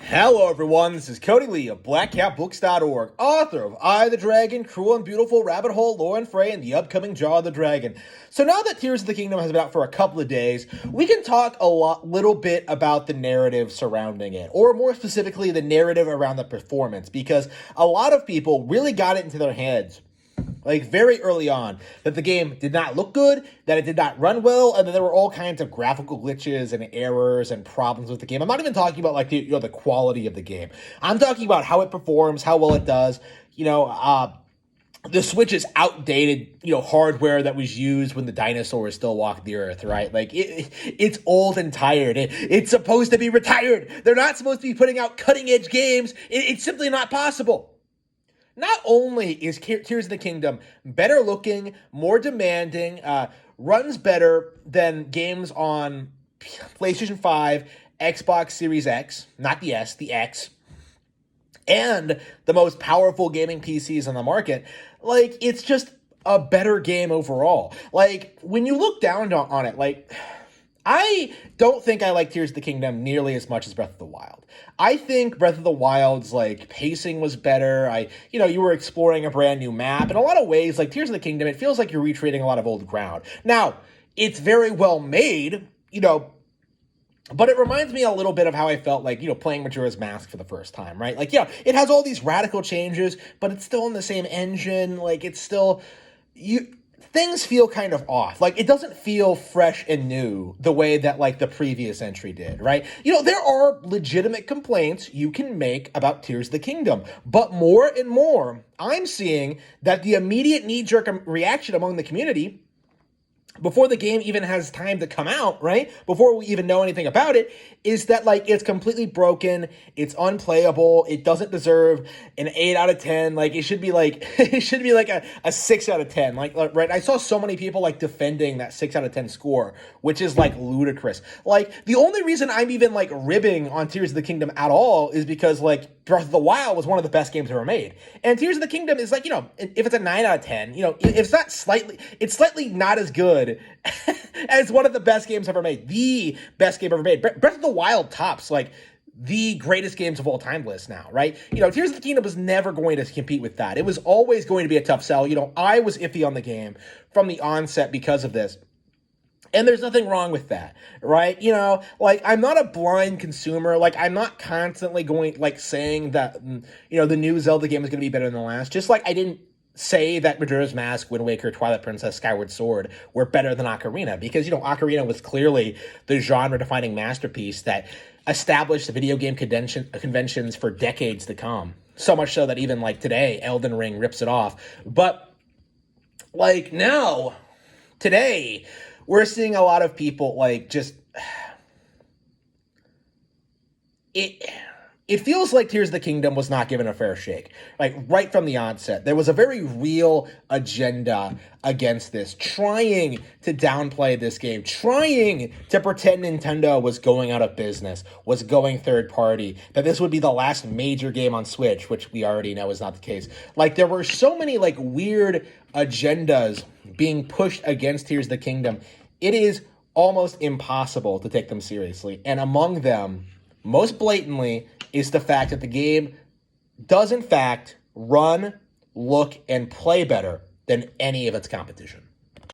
Hello everyone, this is Cody Lee of BlackCatBooks.org, author of I the Dragon, Cruel and Beautiful, Rabbit Hole, Lore and Fray, and the upcoming Jaw of the Dragon. So now that Tears of the Kingdom has been out for a couple of days, we can talk little bit about the narrative surrounding it, or more specifically, the narrative around the performance, because a lot of people really got it into their heads very early on, that the game did not look good, that it did not run well, and that there were all kinds of graphical glitches and errors and problems with the game. I'm not even talking about the quality of the game. I'm talking about how it performs, how well it does. The Switch is outdated, hardware that was used when the dinosaurs still walked the earth, right? It's old and tired. It's supposed to be retired. They're not supposed to be putting out cutting-edge games. It's simply not possible. Not only is Tears of the Kingdom better looking, more demanding, runs better than games on PlayStation 5, Xbox Series X, not the S, the X, and the most powerful gaming PCs on the market, it's just a better game overall. When you look down on it, I don't think I like Tears of the Kingdom nearly as much as Breath of the Wild. I think Breath of the Wild's, pacing was better. You were exploring a brand new map. In a lot of ways, Tears of the Kingdom, it feels like you're retreading a lot of old ground. Now, it's very well made, but it reminds me a little bit of how I felt playing Majora's Mask for the first time, right? It has all these radical changes, but it's still in the same engine. It's still... Things feel kind of off. It doesn't feel fresh and new the way that, the previous entry did, right? There are legitimate complaints you can make about Tears of the Kingdom, but more and more, I'm seeing that the immediate knee-jerk reaction among the community, before the game even has time to come out, right? Before we even know anything about it, is that, it's completely broken, it's unplayable, it doesn't deserve an 8 out of 10, it should be it should be a 6 out of 10, right? I saw so many people, defending that 6 out of 10 score, which is, ludicrous. The only reason I'm even, ribbing on Tears of the Kingdom at all is because, Breath of the Wild was one of the best games ever made. And Tears of the Kingdom is, if it's a 9 out of 10, it's slightly not as good as one of the best games ever made. The best game ever made. Breath of the Wild tops, the greatest games of all time list now, right? Tears of the Kingdom was never going to compete with that. It was always going to be a tough sell. I was iffy on the game from the onset because of this. And there's nothing wrong with that, right? I'm not a blind consumer. I'm not constantly going, saying that, the new Zelda game is going to be better than the last. Just I didn't say that Majora's Mask, Wind Waker, Twilight Princess, Skyward Sword were better than Ocarina, because, Ocarina was clearly the genre-defining masterpiece that established the video game conventions for decades to come. So much so that even, today, Elden Ring rips it off. But, now, today, we're seeing a lot of people, It feels like Tears of the Kingdom was not given a fair shake. Right from the onset. There was a very real agenda against this, trying to downplay this game, trying to pretend Nintendo was going out of business, was going third party, that this would be the last major game on Switch, which we already know is not the case. There were so many, weird agendas being pushed against Tears of the Kingdom. It is almost impossible to take them seriously. And among them, most blatantly, is the fact that the game does, in fact, run, look, and play better than any of its competition.